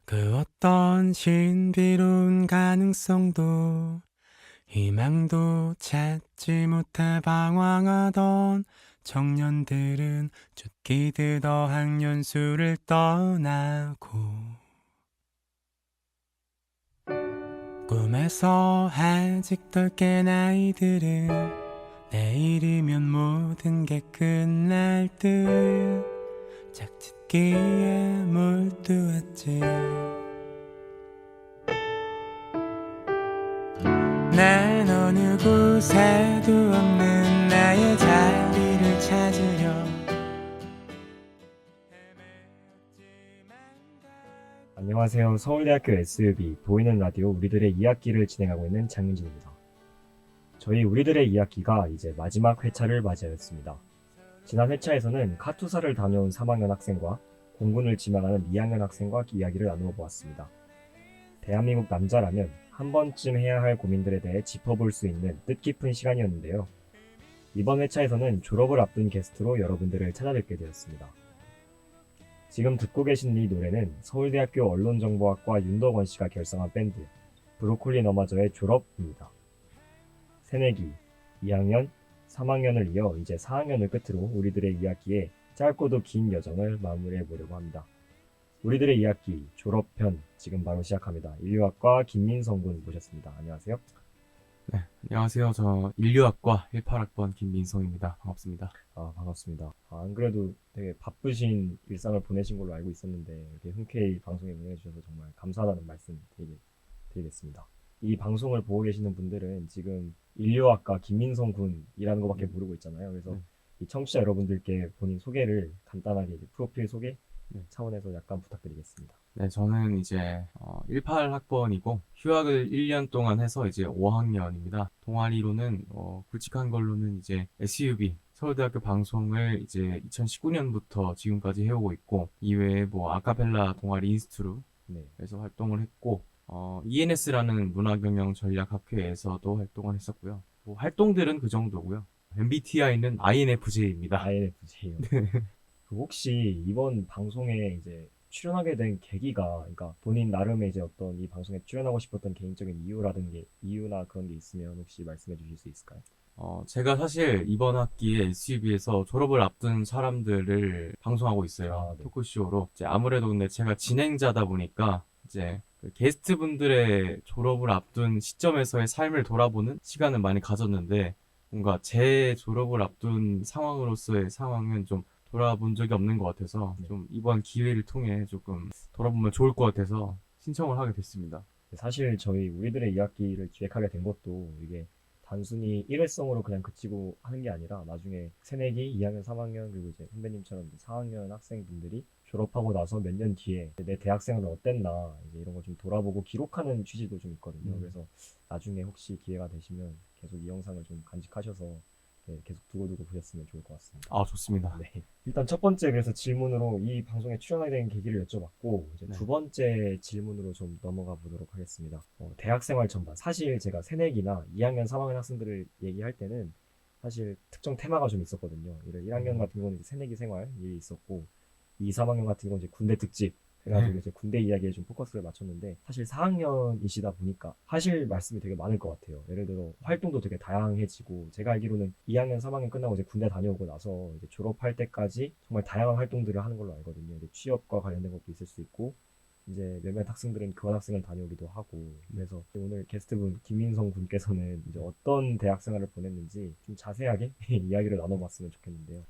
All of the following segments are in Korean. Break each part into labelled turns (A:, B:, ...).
A: 그 어떤 신비로운 가능성도 희망도 찾지 못해 방황하던 청년들은 쫓기듯 어학연수를 떠나고 꿈에서 아직 덜 깬 아이들은 내일이면 모든 게 끝날 듯 짝짓기에 몰두했지. 난 어느 곳에도 없는 나의 자리를 찾으려
B: 안녕하세요. 서울대학교 SUB 보이는 라디오 우리들의 이야기를 진행하고 있는 장윤진입니다. 저희 우리들의 이야기가 이제 마지막 회차를 맞이하였습니다. 지난 회차에서는 카투사를 다녀온 3학년 학생과 공군을 지망하는 2학년 학생과 이야기를 나누어 보았습니다. 대한민국 남자라면 한 번쯤 해야 할 고민들에 대해 짚어볼 수 있는 뜻깊은 시간이었는데요. 이번 회차에서는 졸업을 앞둔 게스트로 여러분들을 찾아뵙게 되었습니다. 지금 듣고 계신 이 노래는 서울대학교 언론정보학과 윤덕원 씨가 결성한 밴드 브로콜리 너마저의 졸업입니다. 새내기, 2학년, 3학년을 이어 이제 4학년을 끝으로 우리들의 이야기에 짧고도 긴 여정을 마무리해 보려고 합니다. 우리들의 이야기 졸업편 지금 바로 시작합니다. 인류학과 김민성 군 모셨습니다. 안녕하세요.
A: 네, 안녕하세요. 저 인류학과 18학번 김민성입니다. 반갑습니다.
B: 반갑습니다. 안 그래도 되게 바쁘신 일상을 보내신 걸로 알고 있었는데 이렇게 흔쾌히 방송에 응해주셔서 정말 감사하다는 말씀 드리겠습니다. 이 방송을 보고 계시는 분들은 지금 인류학과 김민성 군이라는 것밖에 모르고 있잖아요. 그래서 이 청취자 여러분들께 본인 소개를 간단하게 이제 프로필 소개 차원에서 약간 부탁드리겠습니다.
A: 네, 저는 이제 18학번이고 휴학을 1년 동안 해서 이제 5학년입니다. 동아리로는 굵직한 걸로는 이제 SUB 서울대학교 방송을 이제 2019년부터 지금까지 해오고 있고, 이외에 뭐 아카펠라 동아리 인스트루에서 활동을 했고, ENS라는 문화경영 전략학회에서도 활동을 했었고요. 뭐 활동들은 그 정도고요. MBTI는 INFJ입니다.
B: INFJ요. 혹시 이번 방송에 이제 출연하게 된 계기가, 그러니까 본인 나름의 이제 어떤 이 방송에 출연하고 싶었던 개인적인 이유나 그런 게 있으면 혹시 말씀해 주실 수 있을까요?
A: 제가 사실 이번 학기에 SUB에서 졸업을 앞둔 사람들을 방송하고 있어요.
B: 네.
A: 토크쇼로. 이제 아무래도 근데 제가 진행자다 보니까 이제 그 게스트분들의 졸업을 앞둔 시점에서의 삶을 돌아보는 시간을 많이 가졌는데, 뭔가 제 졸업을 앞둔 상황으로서의 상황은 좀 돌아본 적이 없는 것 같아서 좀 이번 기회를 통해 조금 돌아보면 좋을 것 같아서 신청을 하게 됐습니다.
B: 사실 저희 우리들의 이야기를 기획하게 된 것도 이게 단순히 일회성으로 그냥 그치고 하는 게 아니라 나중에 새내기 2학년, 3학년 그리고 이제 선배님처럼 이제 4학년 학생분들이 졸업하고 나서 몇 년 뒤에 내 대학생활은 어땠나 이제 이런 거 좀 돌아보고 기록하는 취지도 좀 있거든요. 그래서 나중에 혹시 기회가 되시면 계속 이 영상을 좀 간직하셔서 계속 두고두고 보셨으면 좋을 것 같습니다.
A: 좋습니다.
B: 네. 일단 첫 번째 그래서 질문으로 이 방송에 출연하게 된 계기를 여쭤봤고, 이제 두 번째 질문으로 좀 넘어가 보도록 하겠습니다. 대학생활 전반. 사실 제가 새내기나 2학년, 3학년 학생들을 얘기할 때는 사실 특정 테마가 좀 있었거든요. 1학년 같은 경우는 이제 새내기 생활 일이 있었고, 2, 3학년 같은 경우는 이제 군대 특집 해가지고 이제 군대 이야기에 좀 포커스를 맞췄는데, 사실 4학년이시다 보니까 하실 말씀이 되게 많을 것 같아요. 예를 들어 활동도 되게 다양해지고, 제가 알기로는 2학년, 3학년 끝나고 이제 군대 다녀오고 나서 이제 졸업할 때까지 정말 다양한 활동들을 하는 걸로 알거든요. 이제 취업과 관련된 것도 있을 수 있고, 이제 몇몇 학생들은 교환학생을 다녀오기도 하고, 그래서 오늘 게스트분 김민성 군께서는 이제 어떤 대학생활을 보냈는지 좀 자세하게 이야기를 나눠봤으면 좋겠는데요.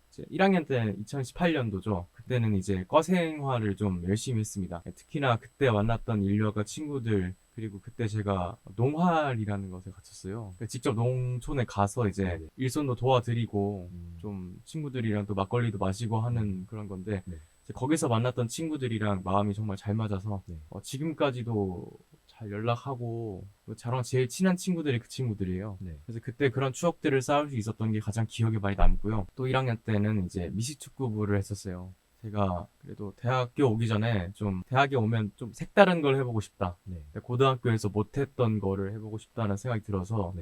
A: 이제 1학년 때는 2018년도죠. 그때는 이제 과생활을 좀 열심히 했습니다. 특히나 그때 만났던 인류학과 친구들, 그리고 그때 제가 농활이라는 것에 갇혔어요. 직접 농촌에 가서 이제 일손도 도와드리고 좀 친구들이랑 또 막걸리도 마시고 하는 그런 건데, 이제 거기서 만났던 친구들이랑 마음이 정말 잘 맞아서 지금까지도 잘 연락하고, 저랑 제일 친한 친구들이 그 친구들이에요. 그래서 그때 그런 추억들을 쌓을 수 있었던 게 가장 기억에 많이 남고요. 또 1학년 때는 이제 미식축구부를 했었어요. 제가 그래도 대학교 오기 전에 좀 대학에 오면 좀 색다른 걸 해보고 싶다. 고등학교에서 못했던 거를 해보고 싶다는 생각이 들어서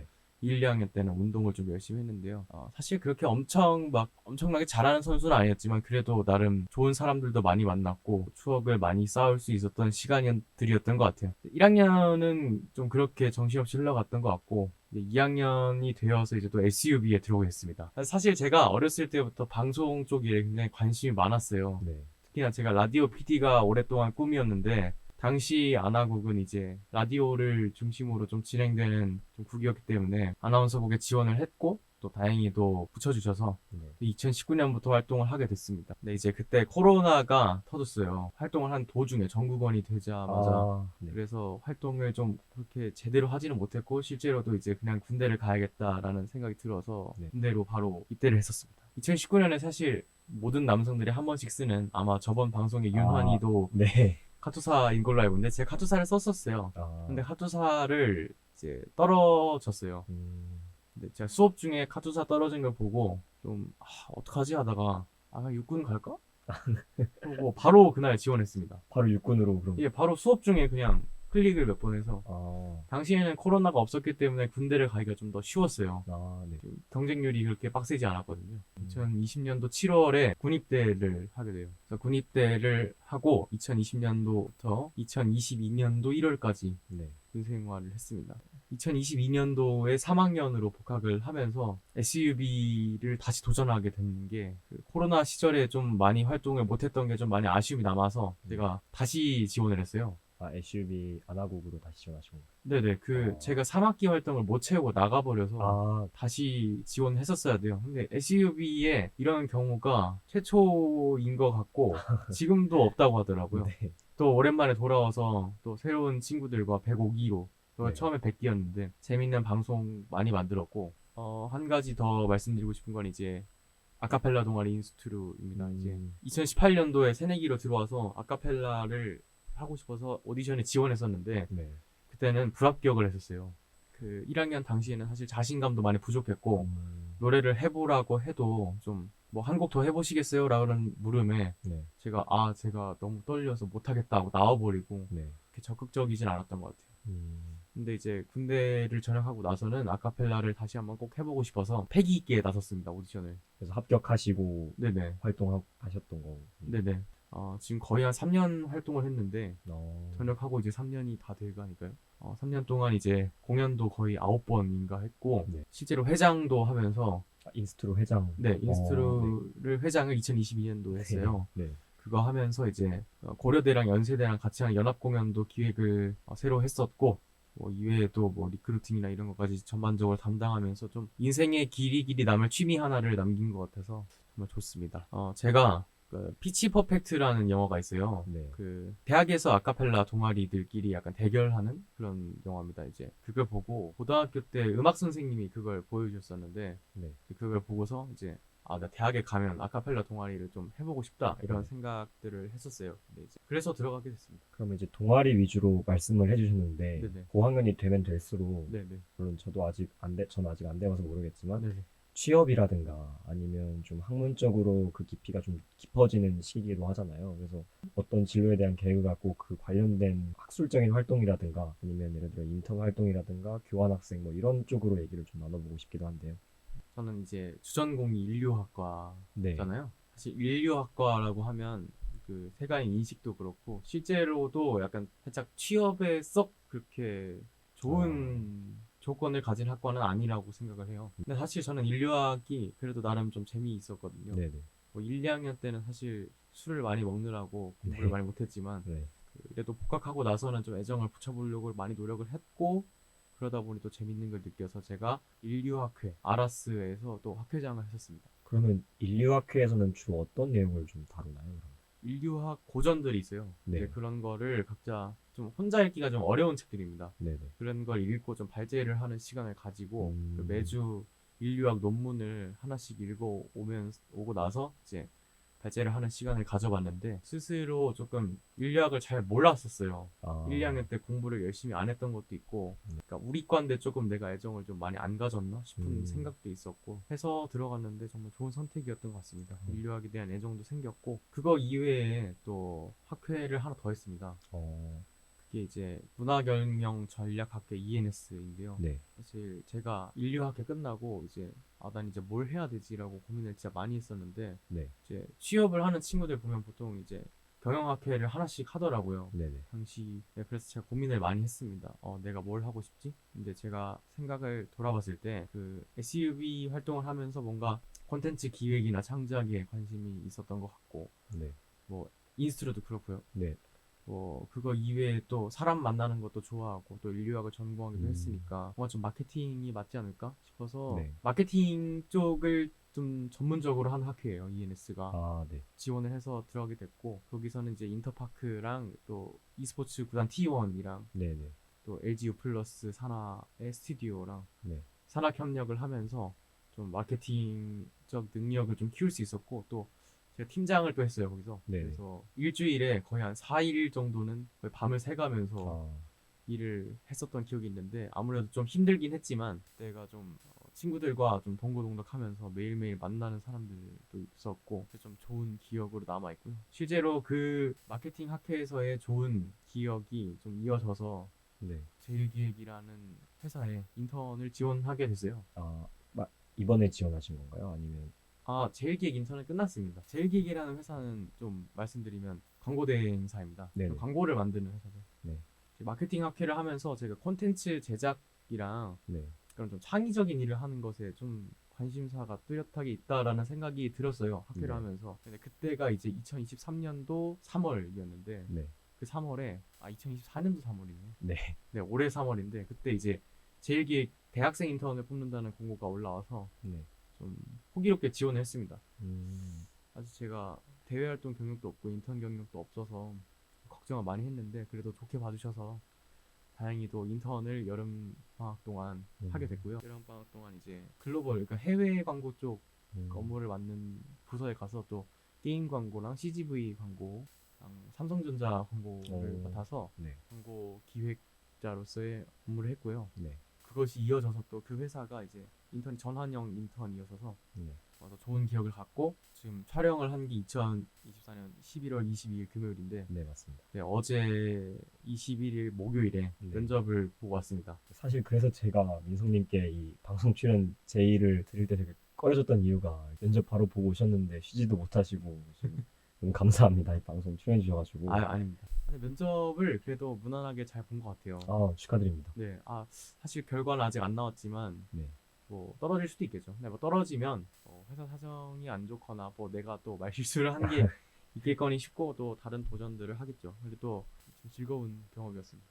A: 1, 2학년 때는 운동을 좀 열심히 했는데요. 사실 그렇게 엄청나게 잘하는 선수는 아니었지만 그래도 나름 좋은 사람들도 많이 만났고 추억을 많이 쌓을 수 있었던 시간들이었던 것 같아요. 1학년은 좀 그렇게 정신없이 흘러갔던 것 같고 2학년이 되어서 이제 또 SUB에 들어오게 됐습니다. 사실 제가 어렸을 때부터 방송 쪽에 굉장히 관심이 많았어요.
B: 네.
A: 특히나 제가 라디오 PD가 오랫동안 꿈이었는데 당시 아나국은 이제 라디오를 중심으로 좀 진행되는 좀 국이었기 때문에 아나운서국에 지원을 했고 또 다행히도 붙여주셔서
B: 네.
A: 2019년부터 활동을 하게 됐습니다. 근데 이제 그때 코로나가 터졌어요. 활동을 한 도중에 전국원이 되자마자
B: 네.
A: 그래서 활동을 좀 그렇게 제대로 하지는 못했고 실제로도 이제 그냥 군대를 가야겠다라는 생각이 들어서
B: 네.
A: 군대로 바로 입대를 했었습니다. 2019년에 사실 모든 남성들이 한 번씩 쓰는 아마 저번 방송에 윤환이도
B: 네.
A: 카투사인 걸로 알고 있는데 제가 카투사를 썼었어요. 근데 카투사를 이제 떨어졌어요. 근데 제가 수업 중에 카투사 떨어진 걸 보고 좀 어떡하지 하다가 육군 갈까? 그리고 바로 그날 지원했습니다.
B: 바로 육군으로 그럼.
A: 예, 바로 수업 중에 그냥 클릭을 몇 번 해서
B: 아,
A: 당시에는 코로나가 없었기 때문에 군대를 가기가 좀 더 쉬웠어요.
B: 네.
A: 경쟁률이 그렇게 빡세지 않았거든요. 2020년도 7월에 군입대를 하게 돼요. 그래서 군입대를 하고 2020년도부터 2022년도 1월까지
B: 네.
A: 군 생활을 했습니다. 2022년도에 3학년으로 복학을 하면서 SUB를 다시 도전하게 된 게 코로나 시절에 좀 많이 활동을 못했던 게 좀 많이 아쉬움이 남아서 제가 다시 지원을 했어요.
B: SUB 안하국으로 다시 지원하신 건가요?
A: 네네, 제가 3학기 활동을 못 채우고 나가버려서
B: 아,
A: 다시 지원했었어야 돼요. 근데 SUB에 이런 경우가 최초인 것 같고 지금도 없다고 하더라고요.
B: 네.
A: 또 오랜만에 돌아와서 또 새로운 친구들과 105기로
B: 네.
A: 처음에 100기였는데 재밌는 방송 많이 만들었고 한 가지 더 말씀드리고 싶은 건 이제 아카펠라 동아리 인스트루입니다. 이제 2018년도에 새내기로 들어와서 아카펠라를 하고 싶어서 오디션에 지원했었는데
B: 네.
A: 그때는 불합격을 했었어요. 1학년 당시에는 사실 자신감도 많이 부족했고 노래를 해보라고 해도 좀 뭐 한 곡 더 해보시겠어요? 라는 물음에
B: 네.
A: 제가 너무 떨려서 못하겠다고 나와버리고
B: 네.
A: 그렇게 적극적이진 않았던 것 같아요.
B: 음,
A: 근데 이제 군대를 전역하고 나서는 아카펠라를 다시 한번 꼭 해보고 싶어서 패기 있게 나섰습니다. 오디션을.
B: 그래서 합격하시고
A: 네네.
B: 활동하셨던 거.
A: 네네. 지금 거의 한 3년 활동을 했는데
B: 어,
A: 전역하고 이제 3년이 다 돼가니까요. 3년 동안 이제 공연도 거의 9번인가 했고
B: 네.
A: 실제로 회장도 하면서
B: 인스트로 회장.
A: 네, 인스트루를 회장을 2022년도에 했어요.
B: 네.
A: 그거 하면서 이제 고려대랑 연세대랑 같이 한 연합 공연도 기획을 새로 했었고 뭐 이외에도 뭐 리크루팅이나 이런 것까지 전반적으로 담당하면서 좀 인생의 길이 남을 취미 하나를 남긴 것 같아서 정말 좋습니다. 제가 피치 퍼펙트라는 영화가 있어요.
B: 네.
A: 대학에서 아카펠라 동아리들끼리 약간 대결하는 그런 영화입니다. 이제 그걸 보고 고등학교 때 음악 선생님이 그걸 보여주셨었는데
B: 네.
A: 그걸 보고서 이제 나 대학에 가면 아카펠라 동아리를 좀 해보고 싶다 이런 생각들을 했었어요. 근데 이제 그래서 들어가게 됐습니다.
B: 그러면 이제 동아리 위주로 말씀을 해주셨는데
A: 네네.
B: 고학년이 되면 될수록
A: 네네.
B: 물론 저도 저는 아직 안 되어서 모르겠지만
A: 네네.
B: 취업이라든가 아니면 좀 학문적으로 그 깊이가 좀 깊어지는 시기이기도 하잖아요. 그래서 어떤 진로에 대한 계획을 갖고 그 관련된 학술적인 활동이라든가 아니면 예를 들어 인턴 활동이라든가 교환학생 뭐 이런 쪽으로 얘기를 좀 나눠보고 싶기도 한데요.
A: 저는 이제 주전공이 인류학과잖아요.
B: 네.
A: 사실 인류학과라고 하면 세간의 인식도 그렇고 실제로도 약간 살짝 취업에 썩 그렇게 좋은 조건을 가진 학과는 아니라고 생각을 해요. 근데 사실 저는 인류학이 그래도 나름 좀 재미있었거든요.
B: 네네.
A: 뭐 1, 2학년 때는 사실 술을 많이 먹느라고 공부를
B: 네.
A: 많이 못했지만
B: 네.
A: 그래도 복학하고 나서는 좀 애정을 붙여보려고 많이 노력을 했고 그러다 보니 또 재밌는 걸 느껴서 제가 인류학회 아라스에서 또 학회장을 했었습니다.
B: 그러면 인류학회에서는 주로 어떤 내용을 좀 다루나요? 그럼?
A: 인류학 고전들이 있어요.
B: 네.
A: 이제 그런 거를 각자 좀 혼자 읽기가 좀 어려운 책들입니다.
B: 네네.
A: 그런 걸 읽고 좀 발제를 하는 시간을 가지고
B: 음.
A: 매주 인류학 논문을 하나씩 오고 나서 이제 발제를 하는 시간을 가져봤는데 스스로 조금 인류학을 잘 몰랐었어요. 1, 2학년 때 공부를 열심히 안 했던 것도 있고 그러니까 우리 과인데 조금 내가 애정을 좀 많이 안 가졌나 싶은 생각도 있었고 해서 들어갔는데 정말 좋은 선택이었던 것 같습니다. 인류학에 대한 애정도 생겼고 그거 이외에 또 학회를 하나 더 했습니다. 이게 이제 문화경영 전략학회 ENS인데요.
B: 네.
A: 사실 제가 인류학회 끝나고 이제 난 이제 뭘 해야 되지라고 고민을 진짜 많이 했었는데
B: 네.
A: 이제 취업을 하는 친구들 보면 보통 이제 경영학회를 하나씩 하더라고요.
B: 네네.
A: 당시 그래서 제가 고민을 많이 했습니다. 내가 뭘 하고 싶지? 근데 제가 생각을 돌아봤을 때 그 SUV 활동을 하면서 뭔가 콘텐츠 기획이나 창작에 관심이 있었던 것 같고
B: 네.
A: 뭐 인스트로도 그렇고요.
B: 네.
A: 뭐 그거 이외에 또 사람 만나는 것도 좋아하고 또 인류학을 전공하기도 했으니까 뭔가 좀 마케팅이 맞지 않을까 싶어서
B: 네.
A: 마케팅 쪽을 좀 전문적으로 하는 학회예요. ENS가
B: 아, 네.
A: 지원을 해서 들어가게 됐고 거기서는 이제 인터파크랑 또 e스포츠 구단 T1이랑
B: 네네.
A: 또 LG U 플러스 산하의 스튜디오랑
B: 네.
A: 산학 협력을 하면서 좀 마케팅적 능력을 좀 키울 수 있었고 또 제가 팀장을 또 했어요 거기서.
B: 네네.
A: 그래서 일주일에 거의 한 4일 정도는 거의 밤을 새가면서
B: 아,
A: 일을 했었던 기억이 있는데 아무래도 좀 힘들긴 했지만 그때가 좀 친구들과 좀 동고동락하면서 매일매일 만나는 사람들도 있었고 좀 좋은 기억으로 남아 있고요. 실제로 그 마케팅 학회에서의 좋은 기억이 좀 이어져서
B: 네.
A: 제일기획이라는 회사에 인턴을 지원하게 됐어요.
B: 아, 이번에 지원하신 건가요? 아니면
A: 제일기획 인턴은 끝났습니다. 제일기획이라는 회사는 좀 말씀드리면 광고 대행사입니다.
B: 네네.
A: 광고를 만드는 회사죠.
B: 네.
A: 마케팅 학회를 하면서 제가 콘텐츠 제작이랑
B: 네.
A: 그런 좀 창의적인 일을 하는 것에 좀 관심사가 뚜렷하게 있다라는 생각이 들었어요. 학회를
B: 네.
A: 하면서. 근데 그때가 이제 2023년도 3월이었는데
B: 네.
A: 그 3월에 2024년도 3월이네요.
B: 네.
A: 네, 올해 3월인데 그때 이제 제일기획 대학생 인턴을 뽑는다는 공고가 올라와서
B: 네.
A: 좀 호기롭게 지원을 했습니다.
B: 음,
A: 아직 제가 대외 활동 경력도 없고 인턴 경력도 없어서 걱정을 많이 했는데 그래도 좋게 봐주셔서 다행히도 인턴을 여름 방학 동안 하게 됐고요. 여름 방학 동안 이제 글로벌 그러니까 해외 광고 쪽 업무를 맡는 부서에 가서 또 게임 광고랑 CGV 광고랑 삼성전자 광고를
B: 오.
A: 맡아서
B: 네.
A: 광고 기획자로서의 업무를 했고요.
B: 네.
A: 그것이 이어져서 또 그 회사가 이제 인턴이 전환형 인턴이어서
B: 네.
A: 와서 좋은 기억을 갖고 지금 촬영을 한 게 2024년 11월 22일 금요일인데
B: 네, 맞습니다.
A: 네, 어제 21일 목요일에
B: 네.
A: 면접을 보고 왔습니다.
B: 사실 그래서 제가 민성님께 이 방송 출연 제의를 드릴 때 되게 꺼려졌던 이유가 면접 바로 보고 오셨는데 쉬지도 못하시고 지금 너무 감사합니다. 이 방송 출연해 주셔가지고.
A: 아닙니다. 근데 면접을 그래도 무난하게 잘 본 것 같아요.
B: 축하드립니다.
A: 네, 사실 결과는 아직 안 나왔지만
B: 네.
A: 뭐 떨어질 수도 있겠죠. 근데 뭐 떨어지면 회사 사정이 안 좋거나 뭐 내가 또 말실수를 한 게 있겠거니 싶고 또 다른 도전들을 하겠죠. 근데 또 좀 즐거운 경험이었습니다.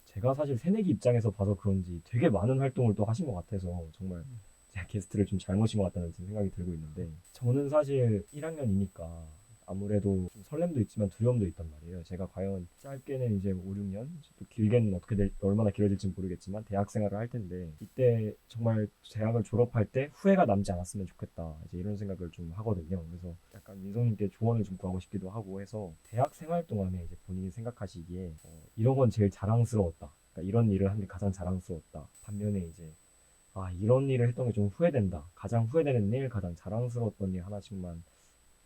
B: 제가 사실 새내기 입장에서 봐서 그런지 되게 많은 활동을 또 하신 것 같아서 정말 제가 게스트를 좀 잘 모신 것 같다는 지금 생각이 들고 있는데 저는 사실 1학년이니까 아무래도 좀 설렘도 있지만 두려움도 있단 말이에요. 제가 과연 짧게는 이제 5, 6년, 또 길게는 얼마나 길어질지 모르겠지만 대학 생활을 할 텐데 이때 정말 대학을 졸업할 때 후회가 남지 않았으면 좋겠다. 이제 이런 생각을 좀 하거든요. 그래서 약간 민성님께 조언을 좀 구하고 싶기도 하고 해서 대학 생활 동안에 이제 본인이 생각하시기에 이런 건 제일 자랑스러웠다. 그러니까 이런 일을 한 게 가장 자랑스러웠다. 반면에 이제 이런 일을 했던 게 좀 후회된다. 가장 후회되는 일, 가장 자랑스러웠던 일 하나씩만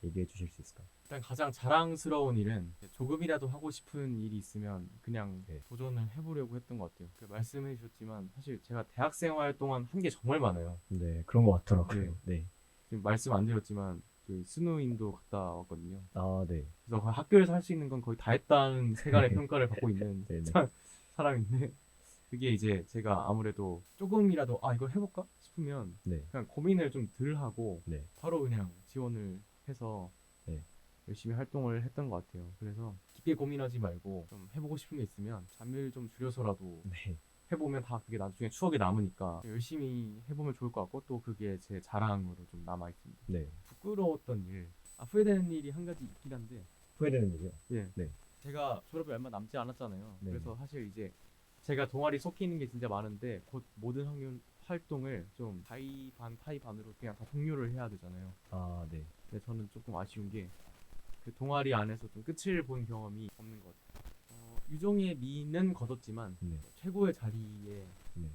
B: 얘기해 주실 수 있을까요?
A: 일단 가장 자랑스러운 일은 조금이라도 하고 싶은 일이 있으면 그냥
B: 네.
A: 도전을 해보려고 했던 것 같아요. 말씀해 주셨지만 사실 제가 대학 생활 동안 한 게 정말 많아요.
B: 네, 그런 것 같더라고요. 네.
A: 지금 말씀 안 드렸지만 그 스누인도 갔다 왔거든요.
B: 네.
A: 그래서 거의 학교에서 할 수 있는 건 거의 다 했다는 세간의 평가를 받고 있는
B: 네, 네.
A: 사람인데 그게 이제 제가 아무래도 조금이라도 이걸 해볼까 싶으면
B: 네.
A: 그냥 고민을 좀 덜 하고
B: 네.
A: 바로 그냥 지원을 해서
B: 네.
A: 열심히 활동을 했던 것 같아요. 그래서 깊게 고민하지 말고 좀 해보고 싶은 게 있으면 잠을 좀 줄여서라도
B: 네.
A: 해보면 다 그게 나중에 추억이 남으니까 열심히 해보면 좋을 것 같고 또 그게 제 자랑으로 좀 남아 있습니다.
B: 네.
A: 부끄러웠던 일, 후회되는 일이 한 가지 있긴 한데
B: 후회되는 일이요?
A: 예.
B: 네.
A: 제가 졸업이 얼마 남지 않았잖아요.
B: 네.
A: 그래서 사실 이제 제가 동아리 속해 있는 게 진짜 많은데 곧 모든 활동을 좀 타이 반 타이 반으로 그냥 다 종료를 해야 되잖아요.
B: 네.
A: 근데 저는 조금 아쉬운 게 그 동아리 안에서 좀 끝을 본 경험이 없는 것 같아요. 유종의 미는 거뒀지만
B: 네.
A: 최고의 자리에
B: 네.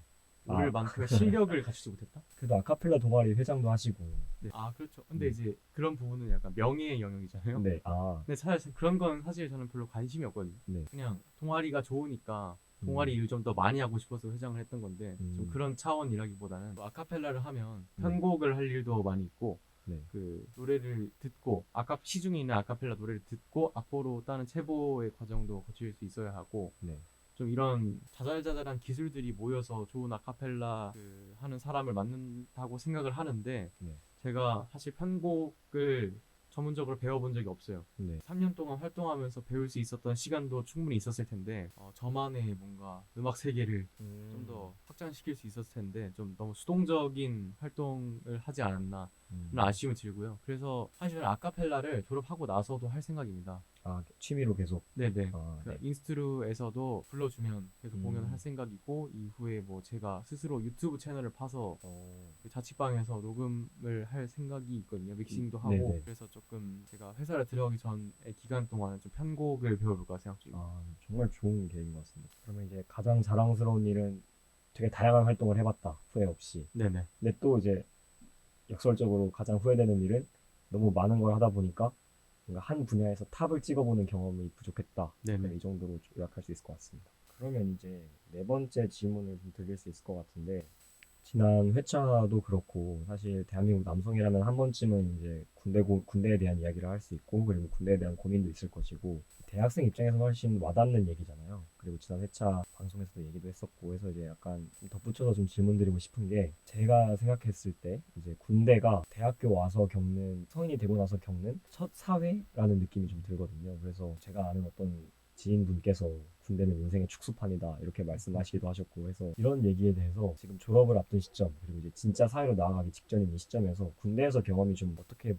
A: 오를
B: 아.
A: 만큼의 실력을 갖추지 못했다?
B: 그래도 아카펠라 동아리 회장도 하시고.
A: 네. 아, 그렇죠. 근데 이제 그런 부분은 약간 명예의 영역이잖아요.
B: 네. 아.
A: 근데 사실 그런 건 사실 저는 별로 관심이 없거든요.
B: 네.
A: 그냥 동아리가 좋으니까 동아리 일 좀 더 많이 하고 싶어서 회장을 했던 건데 좀 그런 차원이라기보다는 뭐 아카펠라를 하면 편곡을 할 일도 많이 있고
B: 네.
A: 그 노래를 듣고 시중에 있는 아카펠라 노래를 듣고 악보로 따는 체보의 과정도 거칠 수 있어야 하고
B: 네.
A: 좀 이런 자잘자잘한 기술들이 모여서 좋은 아카펠라 하는 사람을 만든다고 생각을 하는데
B: 네.
A: 제가 사실 편곡을 전문적으로 배워본 적이 없어요.
B: 네.
A: 3년 동안 활동하면서 배울 수 있었던 시간도 충분히 있었을 텐데 저만의 뭔가 음악 세계를 좀 더 확장시킬 수 있었을 텐데 좀 너무 수동적인 활동을 하지 않았나 하는 아쉬움이 들고요. 그래서 사실 아카펠라를 졸업하고 나서도 할 생각입니다.
B: 아, 취미로 계속.
A: 네네.
B: 아, 네.
A: 인스트루에서도 불러주면 계속 공연을 할 생각이고 이후에 뭐 제가 스스로 유튜브 채널을 파서 그 자취방에서 녹음을 할 생각이 있거든요. 믹싱도 하고
B: 네네.
A: 그래서 조금 제가 회사를 들어가기 전에 기간 동안은 좀 편곡을 배워볼까 생각 중입니다.
B: 아, 정말 좋은 계획인 것 같습니다. 그러면 이제 가장 자랑스러운 일은 되게 다양한 활동을 해봤다. 후회 없이.
A: 네네.
B: 근데 또 이제 역설적으로 가장 후회되는 일은 너무 많은 걸 하다 보니까 뭔가 한 분야에서 탑을 찍어보는 경험이 부족했다.
A: 네네.
B: 이 정도로 요약할 수 있을 것 같습니다. 그러면 이제 네 번째 질문을 좀 드릴 수 있을 것 같은데, 지난 회차도 그렇고 사실 대한민국 남성이라면 한 번쯤은 이제 군대에 대한 이야기를 할 수 있고, 그리고 군대에 대한 고민도 있을 것이고, 대학생 입장에서는 훨씬 와닿는 얘기잖아요. 그리고 지난 회차 방송에서도 얘기도 했었고 해서 이제 약간 좀 덧붙여서 좀 질문드리고 싶은 게, 제가 생각했을 때 이제 군대가 대학교 와서 겪는, 성인이 되고 나서 겪는 첫 사회라는 느낌이 좀 들거든요. 그래서 제가 아는 어떤 지인분께서 군대는 인생의 축소판이다 이렇게 말씀하시기도 하셨고 해서, 이런 얘기에 대해서 지금 졸업을 앞둔 시점, 그리고 이제 진짜 사회로 나아가기 직전인 이 시점에서 군대에서 경험이 좀 어떻게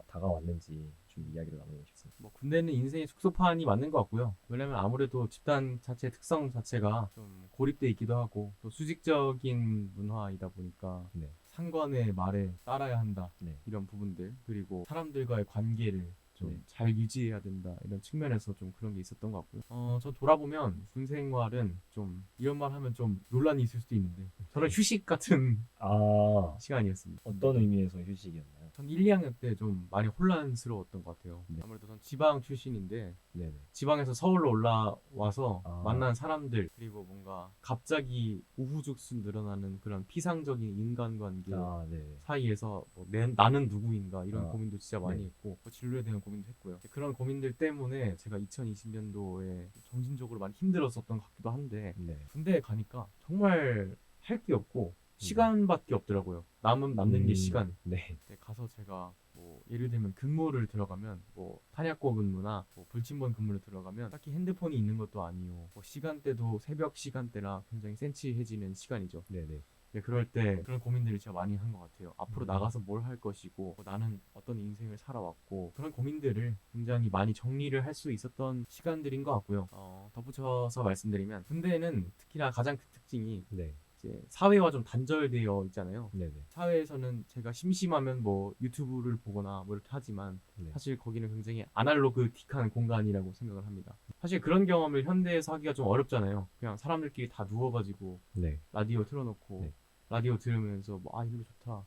B: 다가왔는지 좀 이야기를 나누고 싶습니다.
A: 뭐 군대는 인생의 축소판이 맞는 것 같고요. 왜냐면 아무래도 집단 자체 특성 자체가 좀 고립돼 있기도 하고 또 수직적인 문화이다 보니까
B: 네.
A: 상관의 말에 따라야 한다.
B: 네.
A: 이런 부분들 그리고 사람들과의 관계를 좀
B: 네.
A: 잘 유지해야 된다 이런 측면에서 좀 그런 게 있었던 것 같고요. 저 돌아보면 군 생활은 좀 이런 말 하면 좀 논란이 있을 수도 있는데 저는 휴식 같은
B: 아,
A: 시간이었습니다.
B: 어떤 의미에서 휴식이었나요?
A: 전 1, 2학년 때 좀 많이 혼란스러웠던 것 같아요.
B: 네.
A: 아무래도 전 지방 출신인데
B: 네네.
A: 지방에서 서울로 올라와서
B: 아.
A: 만난 사람들 그리고 뭔가 갑자기 우후죽순 늘어나는 그런 피상적인 인간관계
B: 아, 네.
A: 사이에서 뭐 나는 누구인가 이런
B: 아,
A: 고민도 진짜 많이
B: 네.
A: 했고 뭐 진로에 대한 고민도 했고요. 그런 고민들 때문에 제가 2020년도에 정신적으로 많이 힘들었었던 것 같기도 한데
B: 네.
A: 군대에 가니까 정말 할 게 없고 시간밖에 없더라고요. 남는 게 시간.
B: 네.
A: 네, 가서 제가 뭐 예를 들면 근무를 들어가면 뭐 탄약고 근무나 뭐 불침번 근무를 들어가면 딱히 핸드폰이 있는 것도 아니요. 뭐 시간대도 새벽 시간대라 굉장히 센치해지는 시간이죠.
B: 네네.
A: 네, 그럴 때 그런 고민들을 제가 많이 한 것 같아요. 앞으로 나가서 뭘 할 것이고 뭐 나는 어떤 인생을 살아왔고 그런 고민들을 굉장히 많이 정리를 할 수 있었던 시간들인 것 같고요. 덧붙여서 말씀드리면 군대는 특히나 가장 큰 특징이
B: 네.
A: 이제 사회와 좀 단절되어 있잖아요.
B: 네네.
A: 사회에서는 제가 심심하면 뭐 유튜브를 보거나 뭐 이렇게 하지만
B: 네.
A: 사실 거기는 굉장히 아날로그틱한 공간이라고 생각을 합니다. 사실 그런 경험을 현대에서 하기가 좀 어렵잖아요. 그냥 사람들끼리 다 누워가지고
B: 네.
A: 라디오 틀어놓고
B: 네. 라디오
A: 들으면서 뭐 이 노래 좋다.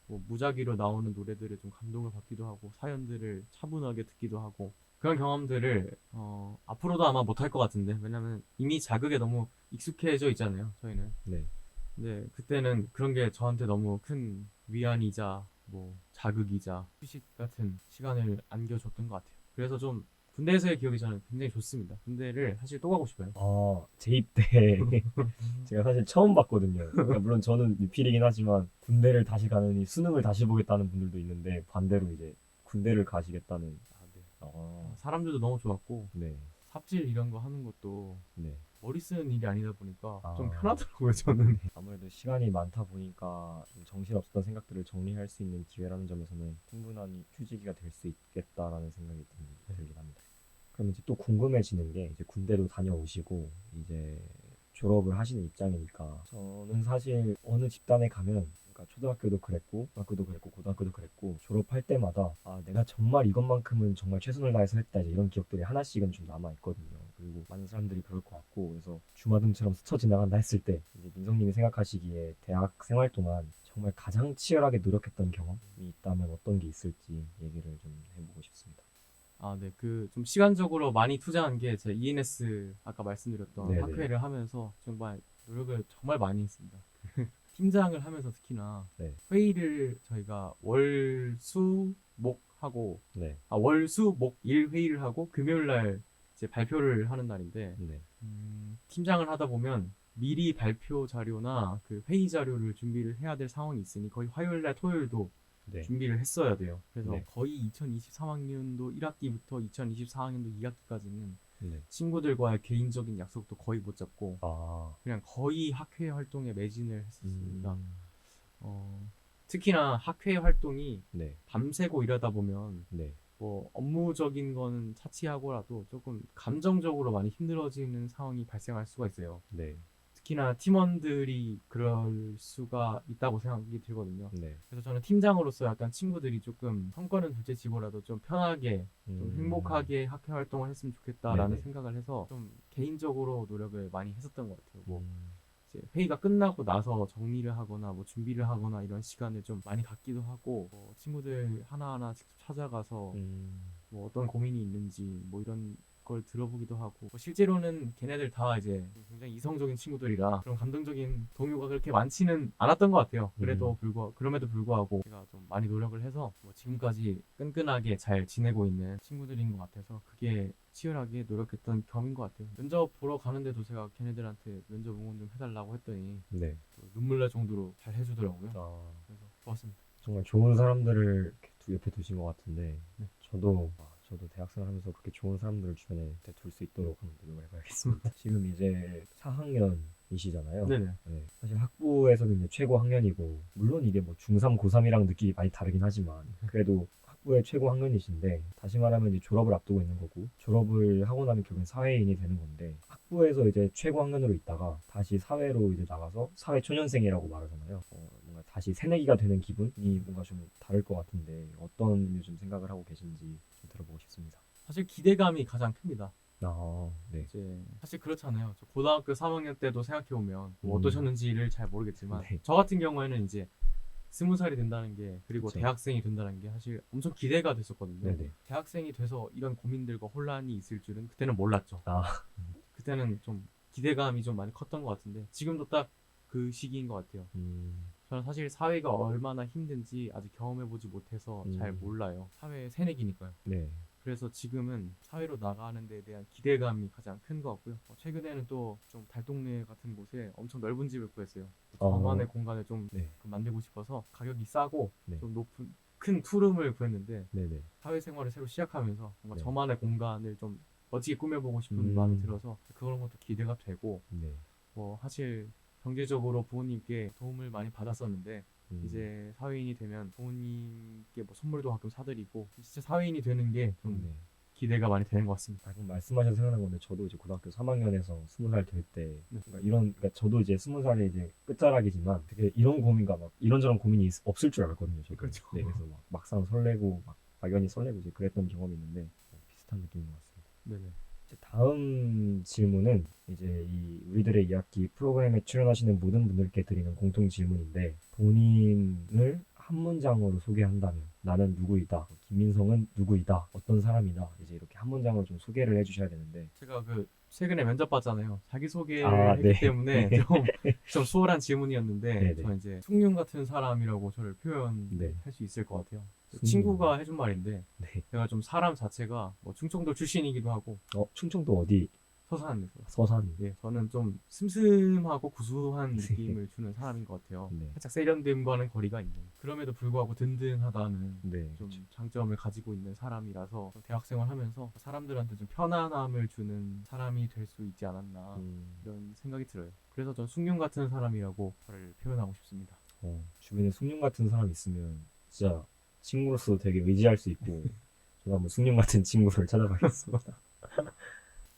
A: 뭐 무작위로 나오는 노래들에 좀 감동을 받기도 하고 사연들을 차분하게 듣기도 하고 그런 경험들을 앞으로도 아마 못할 것 같은데 왜냐면 이미 자극에 너무 익숙해져 있잖아요 저희는.
B: 네.
A: 근데 그때는 그런 게 저한테 너무 큰 위안이자 뭐 자극이자 휴식 같은 시간을 안겨줬던 것 같아요. 그래서 좀 군대에서의 기억이 저는 굉장히 좋습니다. 군대를 사실 또 가고 싶어요.
B: 재입 때 제가 사실 처음 봤거든요. 그러니까 물론 저는 미필이긴 하지만 군대를 다시 가느니 수능을 다시 보겠다는 분들도 있는데, 반대로 이제 군대를 가시겠다는.
A: 네.
B: 아,
A: 사람들도 너무 좋았고
B: 네.
A: 삽질 이런 거 하는 것도
B: 네.
A: 머리 쓰는 일이 아니다 보니까 좀
B: 아.
A: 편하더라고요 저는.
B: 아무래도 시간이 많다 보니까 좀 정신없었던 생각들을 정리할 수 있는 기회라는 점에서는 충분한 휴지기가 될 수 있겠다라는 생각이 들긴 합니다. 그럼 이제 또 궁금해지는 게, 이제 군대도 다녀오시고 이제 졸업을 하시는 입장이니까, 저는 사실 어느 집단에 가면, 그러니까 초등학교도 그랬고 중학교도 그랬고 고등학교도 그랬고, 졸업할 때마다 내가 정말 이것만큼은 정말 최선을 다해서 했다, 이제 이런 기억들이 하나씩은 좀 남아 있거든요. 그리고 많은 사람들이 그럴 것 같고, 그래서 주마등처럼 스쳐 지나간다 했을 때 이제 민성님이 생각하시기에 대학 생활 동안 정말 가장 치열하게 노력했던 경험이 있다면 어떤 게 있을지 얘기를 좀 해보고 싶습니다.
A: 아, 네. 그 좀 시간적으로 많이 투자한 게 제 ENS 아까 말씀드렸던
B: 네네.
A: 학회를 하면서 정말 노력을 정말 많이 했습니다. 팀장을 하면서 특히나
B: 네.
A: 회의를 저희가 월, 수, 목 하고
B: 네.
A: 월, 수, 목, 일 회의를 하고 금요일 날 이제 발표를 하는 날인데
B: 네.
A: 팀장을 하다 보면 미리 발표 자료나 그 회의 자료를 준비를 해야 될 상황이 있으니 거의 화요일 날 토요일도
B: 네.
A: 준비를 했어야 돼요. 그래서
B: 네.
A: 거의 2023학년도 1학기부터 2024학년도 2학기까지는
B: 네.
A: 친구들과의 개인적인 약속도 거의 못 잡고
B: 아.
A: 그냥 거의 학회 활동에 매진을 했었습니다.
B: 음.
A: 특히나 학회 활동이
B: 네.
A: 밤새고 일하다 보면
B: 네.
A: 뭐 업무적인 거는 차치하고라도 조금 감정적으로 많이 힘들어지는 상황이 발생할 수가 있어요.
B: 네.
A: 특히나 팀원들이 그럴 수가 있다고 생각이 들거든요.
B: 네.
A: 그래서 저는 팀장으로서 약간 친구들이 조금 성과는 둘째치고라도 좀 편하게 좀 행복하게 학회 활동을 했으면 좋겠다라는
B: 네네.
A: 생각을 해서 좀 개인적으로 노력을 많이 했었던 것 같아요. 뭐
B: 음.
A: 이제 회의가 끝나고 나서 정리를 하거나 뭐 준비를 하거나 이런 시간을 좀 많이 갖기도 하고 뭐 친구들 하나하나 직접 찾아가서 뭐 어떤 고민이 있는지 뭐 이런 걸 들어보기도 하고 뭐 실제로는 걔네들 다 이제 굉장히 이성적인 친구들이라 그런 감정적인 동요가 그렇게 많지는 않았던 것 같아요. 그럼에도 불구하고 제가 좀 많이 노력을 해서 뭐 지금까지 끈끈하게 잘 지내고 있는 친구들인 것 같아서 그게 치열하게 노력했던 겸인 것 같아요. 면접 보러 가는데도 제가 걔네들한테 면접 응원 좀 해달라고 했더니
B: 네.
A: 또 눈물 날 정도로 잘 해주더라고요.
B: 아.
A: 그래서 좋았습니다.
B: 정말 좋은 사람들을 이렇게 옆에 두신 것 같은데,
A: 네.
B: 저도 대학생활 하면서 그렇게 좋은 사람들을 주변에 둘 수 있도록 한번 노력을 해봐야겠습니다. 지금 이제 4학년이시잖아요.
A: 네네.
B: 네. 사실 학부에서는 이제 최고 학년이고, 물론 이게 뭐 중3, 고3이랑 느낌이 많이 다르긴 하지만, 그래도 학부의 최고 학년이신데, 다시 말하면 이제 졸업을 앞두고 있는 거고, 졸업을 하고 나면 결국엔 사회인이 되는 건데, 학부에서 이제 최고 학년으로 있다가 다시 사회로 이제 나가서 사회 초년생이라고 말하잖아요. 뭔가 다시 새내기가 되는 기분이 뭔가 좀 다를 것 같은데, 어떤 요즘 생각을 하고 계신지 좀 들어보고 싶습니다.
A: 사실 기대감이 가장 큽니다.
B: 아, 네.
A: 이제 사실 그렇잖아요. 저 고등학교 3학년 때도 생각해 보면 뭐
B: 음.
A: 어떠셨는지를 잘 모르겠지만
B: 네.
A: 저 같은 경우에는 이제 20살이 된다는 게 그리고
B: 그쵸.
A: 대학생이 된다는 게 사실 엄청 기대가 됐었거든요.
B: 네네.
A: 대학생이 돼서 이런 고민들과 혼란이 있을 줄은 그때는 몰랐죠.
B: 아,
A: 그때는 좀 기대감이 좀 많이 컸던 것 같은데 지금도 딱 그 시기인 것 같아요. 저는 사실 사회가 얼마나 힘든지 아직 경험해보지 못해서 잘 몰라요. 사회 새내기니까요.
B: 네.
A: 그래서 지금은 사회로 나가는 데 대한 기대감이 가장 큰 것 같고요. 최근에는 또 좀 달동네 같은 곳에 엄청 넓은 집을 구했어요. 저만의 공간을 좀
B: 네.
A: 만들고 싶어서 가격이 싸고
B: 네.
A: 좀 높은 큰 투룸을 구했는데
B: 네네.
A: 사회생활을 새로 시작하면서 뭔가
B: 네.
A: 저만의 공간을 좀 멋지게 꾸며보고 싶은 마음이 들어서 그런 것도 기대가 되고
B: 네.
A: 뭐 사실 경제적으로 부모님께 도움을 많이 받았었는데 이제 사회인이 되면 부모님께 뭐 선물도 가끔 사드리고 진짜 사회인이 되는 게 좀
B: 네.
A: 기대가 많이 되는 것 같습니다.
B: 방금 말씀하셔서 생각난 건데, 저도 이제 고등학교 3학년에서 20살 될 때,
A: 네.
B: 그러니까 저도 이제 20살에 이제 끝자락이지만 되게 이런 고민과 막 이런저런 고민이 없을 줄 알았거든요. 저도.
A: 그렇죠.
B: 네, 그래서 막상 설레고 막 막연히 설레고 이제 그랬던 경험이 있는데 비슷한 느낌인 것 같습니다.
A: 네네.
B: 이제 다음 질문은 이제 이 우리들의 이야기 프로그램에 출연하시는 모든 분들께 드리는 공통 질문인데, 본인을 한 문장으로 소개한다면 나는 누구이다, 김민성은 누구이다, 어떤 사람이다, 이제 이렇게 한 문장으로 좀 소개를 해주셔야 되는데.
A: 제가 그 최근에 면접 봤잖아요. 자기소개를
B: 아,
A: 했기
B: 네.
A: 때문에 좀 수월한 질문이었는데
B: 네네.
A: 저는 이제 숭늉 같은 사람이라고 저를 표현할
B: 네.
A: 수 있을 것 같아요.
B: 숭늉.
A: 친구가 해준 말인데
B: 네.
A: 제가 좀 사람 자체가 뭐 충청도 출신이기도 하고
B: 충청도 어디?
A: 서산에서
B: 서산.
A: 네, 저는 좀 슴슴하고 구수한 느낌을 주는 사람인 것 같아요.
B: 네.
A: 살짝 세련됨과는 거리가 있는. 그럼에도 불구하고 든든하다는
B: 네.
A: 좀
B: 그쵸.
A: 장점을 가지고 있는 사람이라서 대학생활 하면서 사람들한테 좀 편안함을 주는 사람이 될 수 있지 않았나 이런 생각이 들어요. 그래서 전 숭늉 같은 사람이라고 저를 표현하고 싶습니다.
B: 주변에 숭늉 같은 사람 있으면 진짜 친구로서 되게 의지할 수 있고, 저도 한번 숭늉 같은 친구를 찾아가겠습니다.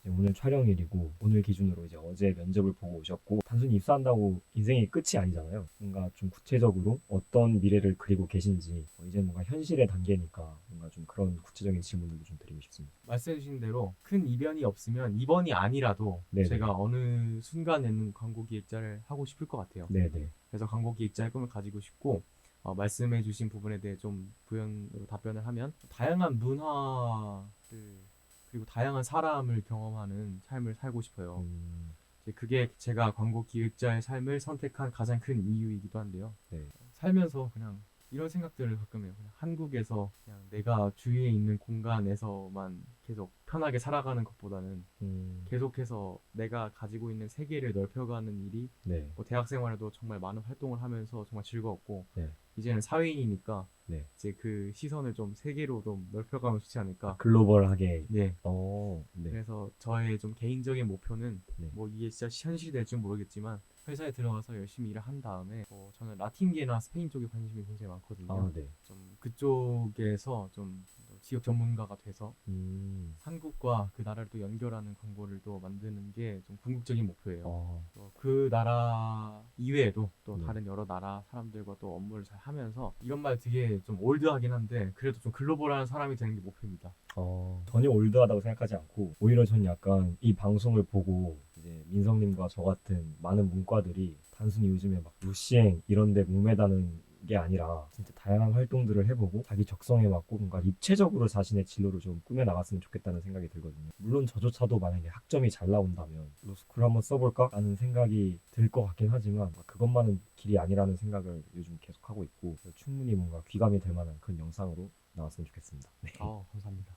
B: 이제 오늘 촬영일이고, 오늘 기준으로 이제 어제 면접을 보고 오셨고, 단순히 입사한다고 인생이 끝이 아니잖아요. 뭔가 좀 구체적으로 어떤 미래를 그리고 계신지, 이제 뭔가 현실의 단계니까 뭔가 뭔가 좀 그런 구체적인 질문들도 좀 드리고 싶습니다.
A: 말씀해주신 대로 큰 이변이 없으면 이번이 아니라도
B: 네네.
A: 제가 어느 순간에는 광고 기획자를 하고 싶을 것 같아요.
B: 네네.
A: 그래서 광고 기획자의 꿈을 가지고 싶고 말씀해주신 부분에 대해 좀 부연으로 답변을 하면 다양한 문화를 그리고 다양한 사람을 경험하는 삶을 살고 싶어요. 이제 그게 제가 광고 기획자의 삶을 선택한 가장 큰 이유이기도 한데요.
B: 네.
A: 살면서 그냥 이런 생각들을 가끔 해요. 그냥 한국에서 그냥 내가 주위에 있는 공간에서만 계속 편하게 살아가는 것보다는 계속해서 내가 가지고 있는 세계를 넓혀가는 일이
B: 네.
A: 뭐 대학 생활에도 정말 많은 활동을 하면서 정말 즐거웠고
B: 네.
A: 이제는 사회인이니까
B: 네.
A: 이제 그 시선을 좀 세계로 좀 넓혀가면 좋지 않을까.
B: 글로벌하게.
A: 네.
B: 네.
A: 그래서 저의 좀 개인적인 목표는
B: 네.
A: 뭐 이게 진짜 현실이 될지 모르겠지만 회사에 들어가서 열심히 일을 한 다음에 저는 라틴계나 스페인 쪽에 관심이 굉장히 많거든요.
B: 네.
A: 좀 그쪽에서 좀 지역 전문가가 돼서 한국과 그 나라를 또 연결하는 광고를 또 만드는 게 좀 궁극적인 목표예요. 그 나라 이외에도 또
B: 네.
A: 다른 여러 나라 사람들과 또 업무를 잘 하면서 이런 말 되게 좀 올드하긴 한데 그래도 좀 글로벌한 사람이 되는 게 목표입니다.
B: 전혀 올드하다고 생각하지 않고 오히려 저는 약간 이 방송을 보고 이제 민성님과 저 같은 많은 문과들이 단순히 요즘에 막 루시행 이런 데 목매다는 게 아니라 진짜 다양한 활동들을 해보고 자기 적성에 맞고 뭔가 입체적으로 자신의 진로를 좀 꾸며 나갔으면 좋겠다는 생각이 들거든요. 물론 저조차도 만약에 학점이 잘 나온다면 로스쿨 한번 써볼까? 라는 생각이 들 것 같긴 하지만 그것만은 길이 아니라는 생각을 요즘 계속 하고 있고 충분히 뭔가 귀감이 될 만한 그런 영상으로 나왔으면 좋겠습니다. 네.
A: 감사합니다.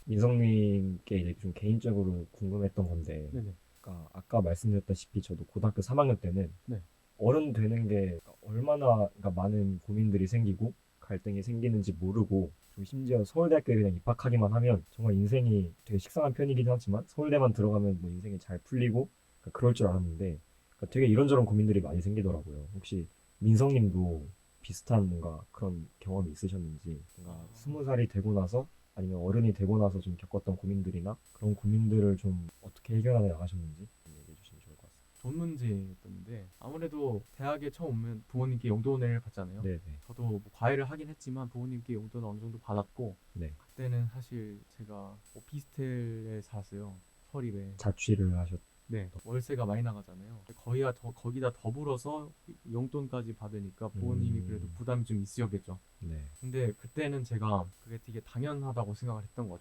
B: 민성님께 이제 좀 개인적으로 궁금했던 건데,
A: 네네.
B: 그러니까 아까 말씀드렸다시피 저도 고등학교 3학년 때는
A: 네.
B: 어른 되는 게 얼마나 그러니까 많은 고민들이 생기고 갈등이 생기는지 모르고 좀 심지어 서울대학교에 그냥 입학하기만 하면 정말 인생이 되게 식상한 편이긴 하지만 서울대만 들어가면 뭐 인생이 잘 풀리고 그러니까 그럴 줄 알았는데 그러니까 되게 이런저런 고민들이 많이 생기더라고요. 혹시 민성님도 비슷한 뭔가 그런 경험이 있으셨는지 뭔가 20살이 되고 나서 아니면 어른이 되고 나서 좀 겪었던 고민들이나 그런 고민들을 좀 어떻게 해결하며 나가셨는지 좀 얘기해 주시면 좋을 것 같습니다.
A: 돈 문제였는데 아무래도 대학에 처음 오면 부모님께 용돈을 받잖아요.
B: 네네.
A: 저도 뭐 과외를 하긴 했지만 부모님께 용돈을 어느 정도 받았고
B: 네.
A: 그때는 사실 제가 오피스텔에 살았어요. 서립에.
B: 자취를 하셨.
A: 네, 월세가 많이 나가잖아요. 거기다 더불어서 용돈까지 받으니까 부모님이 그래도 부담이 좀 있으셨겠죠.
B: 네.
A: 근데 그때는 제가 그게 되게 당연하다고 생각을 했던 것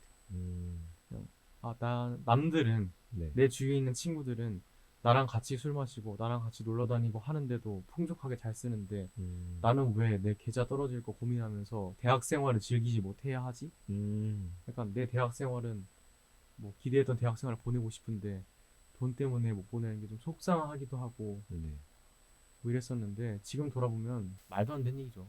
A: 같아요. 남들은
B: 네.
A: 내 주위에 있는 친구들은 나랑 같이 술 마시고 나랑 같이 놀러 다니고 하는데도 풍족하게 잘 쓰는데 나는 왜 내 계좌 떨어질 거 고민하면서 대학 생활을 즐기지 못해야 하지? 약간 내 대학 생활은 뭐 기대했던 대학 생활을 보내고 싶은데 돈 때문에 못 보내는 게 좀 속상하기도 하고
B: 네.
A: 뭐 이랬었는데 지금 돌아보면 말도 안 되는 얘기죠.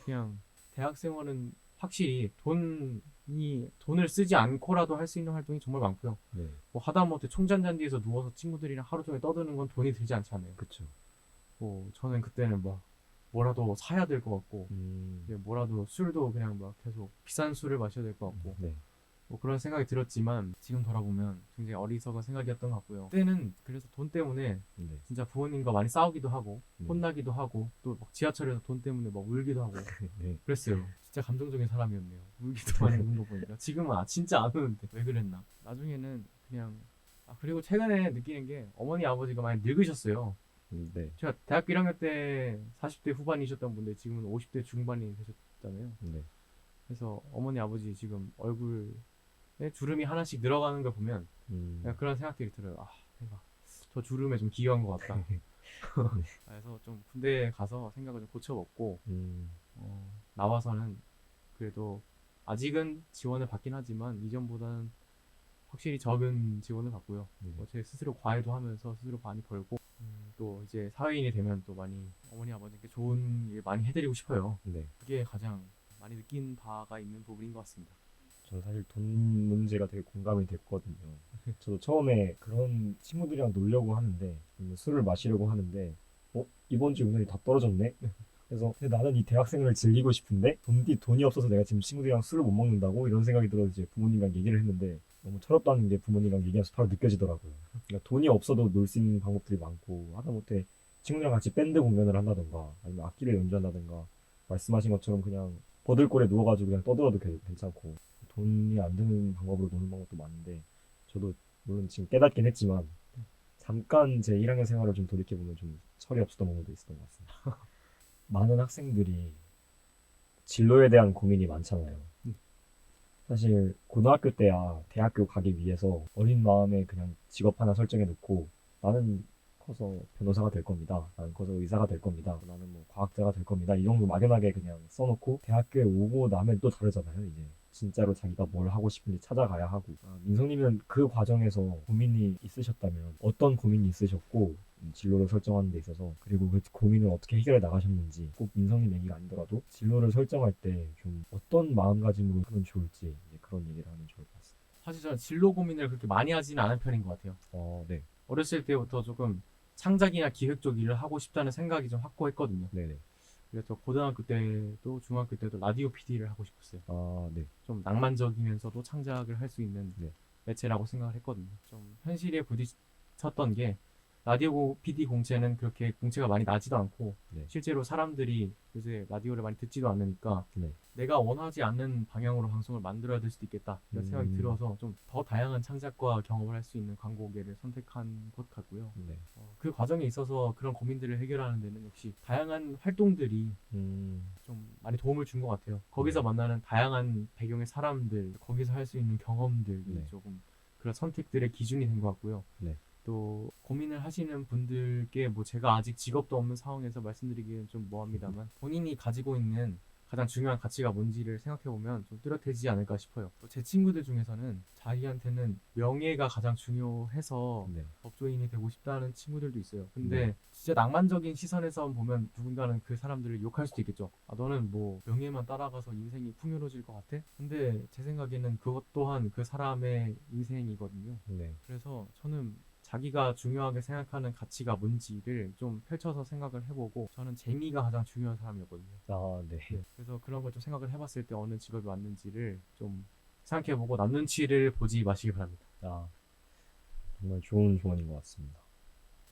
A: 그냥 대학 생활은 확실히 돈을 쓰지 않고라도 할 수 있는 활동이 정말 많고요.
B: 네.
A: 뭐 하다못해 총잔잔디에서 누워서 친구들이랑 하루 종일 떠드는 건 돈이 들지 않잖아요.
B: 그쵸.
A: 뭐 저는 그때는 막 뭐라도 사야 될 것 같고 이제 뭐라도 술도 그냥 막 계속 비싼 술을 마셔야 될 것 같고
B: 네.
A: 뭐 그런 생각이 들었지만 지금 돌아보면 굉장히 어리석은 생각이었던 것 같고요. 그때는 그래서 돈 때문에
B: 네.
A: 진짜 부모님과 많이 싸우기도 하고
B: 네.
A: 혼나기도 하고 또 막 지하철에서 돈 때문에 막 울기도 하고
B: 네.
A: 그랬어요. 진짜 감정적인 사람이었네요. 울기도 많이 우는 거 보니까 지금은 진짜 안 우는데 왜 그랬나. 나중에는 그냥 그리고 최근에 느끼는 게 어머니 아버지가 많이 늙으셨어요.
B: 네.
A: 제가 대학교 1학년 때 40대 후반이셨던 분들 지금은 50대 중반이 되셨잖아요.
B: 네.
A: 그래서 어머니 아버지 지금 얼굴에 주름이 하나씩 늘어가는 걸 보면 그런 생각들이 들어요. 내가 저 주름에 좀 기여한 것 같다. 그래서 좀 군대에 가서 생각을 좀 고쳐먹고 나와서는 그래도 아직은 지원을 받긴 하지만 이전보다는 확실히 적은 지원을 받고요. 제 스스로 과외도 하면서 스스로 많이 벌고 또 이제 사회인이 되면 또 많이 어머니 아버지께 좋은 일 많이 해드리고 싶어요.
B: 네.
A: 그게 가장 많이 느낀 바가 있는 부분인 것 같습니다.
B: 저는 사실 돈 문제가 되게 공감이 됐거든요. 저도 처음에 그런 친구들이랑 놀려고 하는데 술을 마시려고 하는데 이번 주 용돈이 다 떨어졌네. 그래서 근데 나는 이 대학생을 즐기고 싶은데 돈이 없어서 내가 지금 친구들이랑 술을 못 먹는다고 이런 생각이 들어서 이제 부모님이랑 얘기를 했는데 너무 철없다는 게 부모님이랑 얘기하면서 바로 느껴지더라고요. 그러니까 돈이 없어도 놀 수 있는 방법들이 많고 하다못해 친구들이랑 같이 밴드 공연을 한다던가 아니면 악기를 연주한다던가 말씀하신 것처럼 그냥 버들골에 누워가지고 그냥 떠들어도 괜찮고 돈이 안 드는 방법으로 노는 방법도 많은데 저도 물론 지금 깨닫긴 했지만 잠깐 제 1학년 생활을 좀 돌이켜보면 좀 철이 없었던 부분도 있었던 것 같습니다. 많은 학생들이 진로에 대한 고민이 많잖아요. 사실 고등학교 때야 대학교 가기 위해서 어린 마음에 그냥 직업 하나 설정해 놓고 나는 커서 변호사가 될 겁니다. 나는 커서 의사가 될 겁니다. 나는 뭐 과학자가 될 겁니다. 이 정도 막연하게 그냥 써놓고 대학교에 오고 나면 또 다르잖아요. 이제 진짜로 자기가 뭘 하고 싶은지 찾아가야 하고. 민성님은 그 과정에서 고민이 있으셨다면 어떤 고민이 있으셨고 진로를 설정하는 데 있어서 그리고 그 고민을 어떻게 해결해 나가셨는지 꼭 민성님 얘기가 아니더라도 진로를 설정할 때 좀 어떤 마음가짐으로 하면 좋을지 이제 그런 얘기를 하면 좋을 것 같습니다.
A: 사실 저는 진로 고민을 그렇게 많이 하지는 않은 편인 것 같아요.
B: 네.
A: 어렸을 때부터 조금 창작이나 기획 쪽 일을 하고 싶다는 생각이 좀 확고했거든요.
B: 네네.
A: 그래서 고등학교 때도 중학교 때도 라디오 PD를 하고 싶었어요.
B: 네.
A: 좀 낭만적이면서도 창작을 할 수 있는
B: 네.
A: 매체라고 생각을 했거든요. 좀 현실에 부딪혔던 게 라디오 PD 공채는 그렇게 공채가 많이 나지도 않고
B: 네.
A: 실제로 사람들이 요새 라디오를 많이 듣지도 않으니까
B: 네.
A: 내가 원하지 않는 방향으로 방송을 만들어야 될 수도 있겠다 이런 생각이 들어서 좀 더 다양한 창작과 경험을 할 수 있는 광고계를 선택한 것 같고요.
B: 네.
A: 그 과정에 있어서 그런 고민들을 해결하는 데는 역시 다양한 활동들이 좀 많이 도움을 준 것 같아요. 거기서
B: 네.
A: 만나는 다양한 배경의 사람들, 거기서 할 수 있는 경험들이
B: 네.
A: 조금 그런 선택들의 기준이 된 것 같고요.
B: 네.
A: 또 고민을 하시는 분들께 뭐 제가 아직 직업도 없는 상황에서 말씀드리기는 좀 뭐합니다만 본인이 가지고 있는 가장 중요한 가치가 뭔지를 생각해보면 좀 뚜렷해지지 않을까 싶어요. 또 제 친구들 중에서는 자기한테는 명예가 가장 중요해서
B: 네.
A: 법조인이 되고 싶다는 친구들도 있어요. 근데
B: 네.
A: 진짜 낭만적인 시선에서 보면 누군가는 그 사람들을 욕할 수도 있겠죠. 너는 뭐 명예만 따라가서 인생이 풍요로워질 것 같아? 근데 제 생각에는 그것 또한 그 사람의 인생이거든요.
B: 네.
A: 그래서 저는 자기가 중요하게 생각하는 가치가 뭔지를 좀 펼쳐서 생각을 해보고 저는 재미가 가장 중요한 사람이었거든요.
B: 네.
A: 그래서 그런 걸 좀 생각을 해봤을 때 어느 직업이 맞는지를 좀 생각해보고 남 눈치를 보지 마시기 바랍니다.
B: 정말 좋은 조언인 것 같습니다.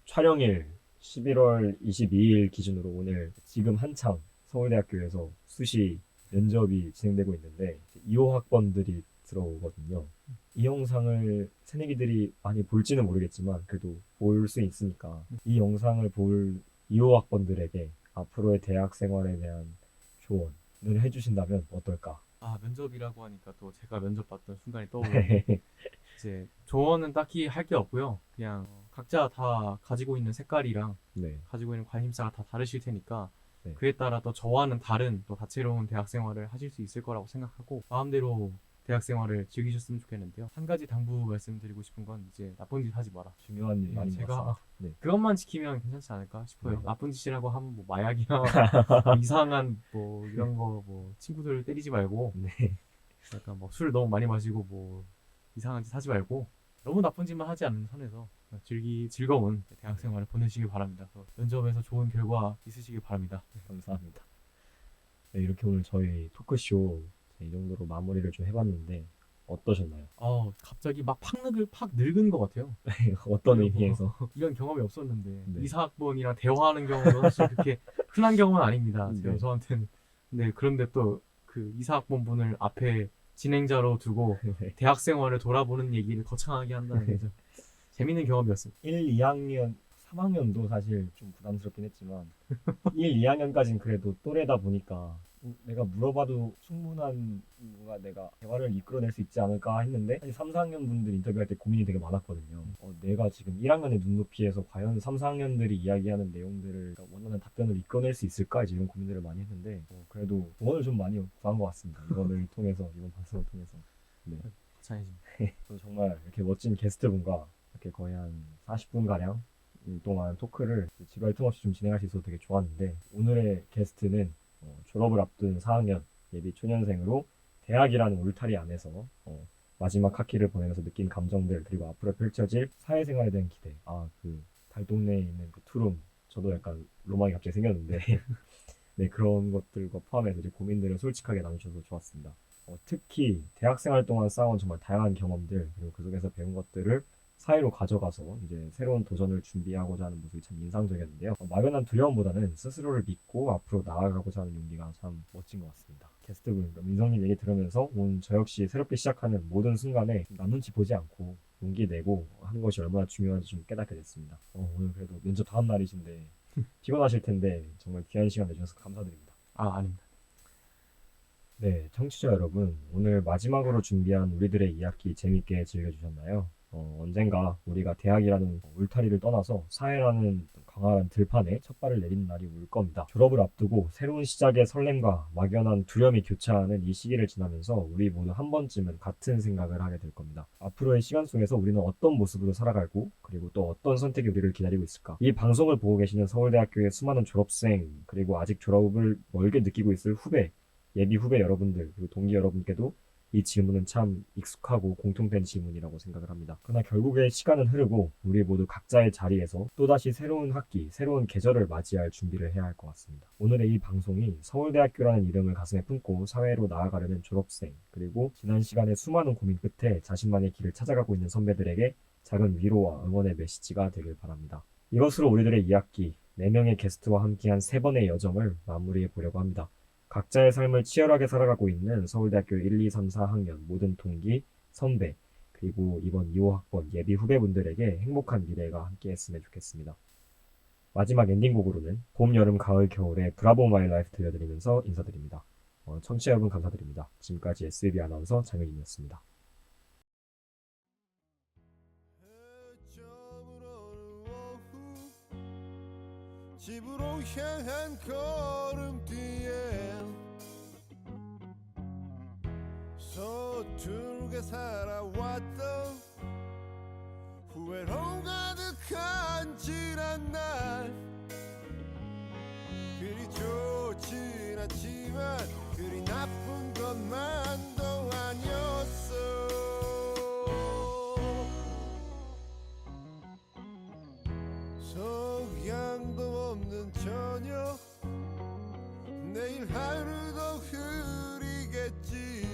B: 촬영일 11월 22일 기준으로 오늘 지금 한창 서울대학교에서 수시 면접이 진행되고 있는데 2호 학번들이 들어오거든요. 이 영상을 새내기들이 많이 볼지는 모르겠지만 그래도 볼 수 있으니까 이 영상을 볼 2호 학번들에게 앞으로의 대학 생활에 대한 조언을 해주신다면 어떨까?
A: 면접이라고 하니까 또 제가 면접 봤던 순간이 떠오르는데 이제 조언은 딱히 할 게 없고요. 그냥 각자 다 가지고 있는 색깔이랑
B: 네.
A: 가지고 있는 관심사가 다 다르실 테니까
B: 네.
A: 그에 따라 또 저와는 다른 또 다채로운 대학 생활을 하실 수 있을 거라고 생각하고 마음대로 대학 생활을 즐기셨으면 좋겠는데요. 한 가지 당부 말씀드리고 싶은 건 이제 나쁜 짓 하지 마라.
B: 중요한
A: 네,
B: 말인 것
A: 제가
B: 같습니다. 네.
A: 그것만 지키면 괜찮지 않을까 싶어요.
B: 네.
A: 나쁜 짓이라고 하면 뭐 마약이나 뭐 이상한 뭐 이런 거 뭐 친구들 때리지 말고
B: 네.
A: 약간 뭐 술 너무 많이 마시고 뭐 이상한 짓 하지 말고 너무 나쁜 짓만 하지 않는 선에서 즐거운 대학 생활을 보내시길 바랍니다. 면접에서 좋은 결과 있으시길 바랍니다.
B: 감사합니다. 네, 이렇게 오늘 저희 토크쇼 이 정도로 마무리를 좀 해봤는데 어떠셨나요?
A: 갑자기 막 팍 늙은 것 같아요.
B: 어떤
A: 뭐,
B: 의미에서?
A: 이런 경험이 없었는데
B: 네.
A: 이사학번이랑 대화하는 경우도 사실 그렇게 흔한 경우는 아닙니다.
B: 네.
A: 저한테는. 네, 그런데 또 그 이사학번 분을 앞에 진행자로 두고
B: 네.
A: 대학 생활을 돌아보는 얘기를 거창하게 한다는 게 좀 재밌는 경험이었습니다.
B: 1, 2학년, 3학년도 사실 좀 부담스럽긴 했지만 1, 2학년까지는 그래도 또래다 보니까 내가 물어봐도 충분한 뭔가 내가 대화를 이끌어낼 수 있지 않을까 했는데 사실 3, 4학년 분들 인터뷰할 때 고민이 되게 많았거든요. 내가 지금 1학년의 눈높이에서 과연 3, 4학년들이 이야기하는 내용들을 원하는 답변을 이끌어낼 수 있을까 이제 이런 고민들을 많이 했는데 그래도 조언을 좀 많이 구한 것 같습니다. 이번 방송을 통해서. 네.
A: 거창해집니다.
B: 저는 정말 이렇게 멋진 게스트분과 이렇게 거의 한 40분 가량 동안 토크를 지루할 틈 없이 좀 진행할 수 있어서 되게 좋았는데 오늘의 게스트는 졸업을 앞둔 4학년 예비 초년생으로 대학이라는 울타리 안에서 마지막 학기를 보내면서 느낀 감정들 그리고 앞으로 펼쳐질 사회생활에 대한 기대 그 달동네에 있는 그 투룸 저도 약간 로망이 갑자기 생겼는데 네 그런 것들과 포함해서 이제 고민들을 솔직하게 나누셔서 좋았습니다. 특히 대학생활 동안 쌓아온 정말 다양한 경험들 그리고 그 속에서 배운 것들을 사회로 가져가서 이제 새로운 도전을 준비하고자 하는 모습이 참 인상적이었는데요. 막연한 두려움보다는 스스로를 믿고 앞으로 나아가고자 하는 용기가 참 멋진 것 같습니다. 게스트분, 민성님 얘기 들으면서 오늘 저 역시 새롭게 시작하는 모든 순간에 남 눈치 보지 않고 용기 내고 하는 것이 얼마나 중요한지 좀 깨닫게 됐습니다. 오늘 그래도 면접 다음 날이신데 피곤하실 텐데 정말 귀한 시간 내주셔서 감사드립니다.
A: 아닙니다.
B: 네, 청취자 여러분, 오늘 마지막으로 준비한 우리들의 이야기 재밌게 즐겨주셨나요? 언젠가 우리가 대학이라는 울타리를 떠나서 사회라는 광활한 들판에 첫 발을 내딛는 날이 올 겁니다. 졸업을 앞두고 새로운 시작의 설렘과 막연한 두려움이 교차하는 이 시기를 지나면서 우리 모두 한 번쯤은 같은 생각을 하게 될 겁니다. 앞으로의 시간 속에서 우리는 어떤 모습으로 살아갈고 그리고 또 어떤 선택이 우리를 기다리고 있을까? 이 방송을 보고 계시는 서울대학교의 수많은 졸업생 그리고 아직 졸업을 멀게 느끼고 있을 후배 예비 후배 여러분들 그리고 동기 여러분께도 이 질문은 참 익숙하고 공통된 질문이라고 생각을 합니다. 그러나 결국에 시간은 흐르고 우리 모두 각자의 자리에서 또다시 새로운 학기, 새로운 계절을 맞이할 준비를 해야 할 것 같습니다. 오늘의 이 방송이 서울대학교라는 이름을 가슴에 품고 사회로 나아가려는 졸업생 그리고 지난 시간의 수많은 고민 끝에 자신만의 길을 찾아가고 있는 선배들에게 작은 위로와 응원의 메시지가 되길 바랍니다. 이것으로 우리들의 2학기 4명의 게스트와 함께한 3번의 여정을 마무리해 보려고 합니다. 각자의 삶을 치열하게 살아가고 있는 서울대학교 1, 2, 3, 4학년 모든 동기, 선배, 그리고 이번 2호학번 예비 후배분들에게 행복한 미래가 함께했으면 좋겠습니다. 마지막 엔딩곡으로는 봄, 여름, 가을, 겨울의 브라보 마이 라이프 들려드리면서 인사드립니다. 청취자 여러분 감사드립니다. 지금까지 SB 아나운서 장효진이었습니다.
C: 집으로 향한 걸음뒤에 서툴게 살아왔던 후회로 가득한 지난 날 그리 좋진 않지만 그리 나쁜 것만도 아니었어 석양도 없는 저녁 내일 하루도 흐리겠지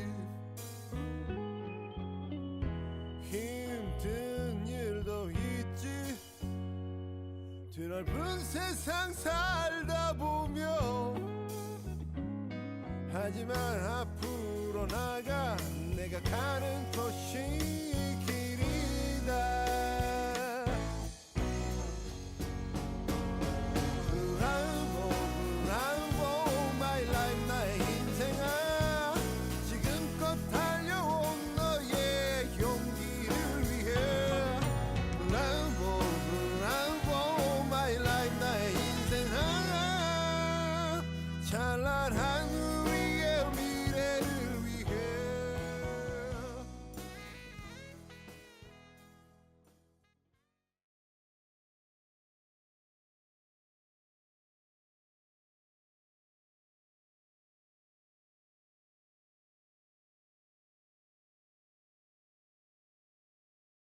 C: 힘든 일도 있지 드넓은 세상 살다 보면 하지만 앞으로 나가 내가 가는 곳이 길이다 찬란한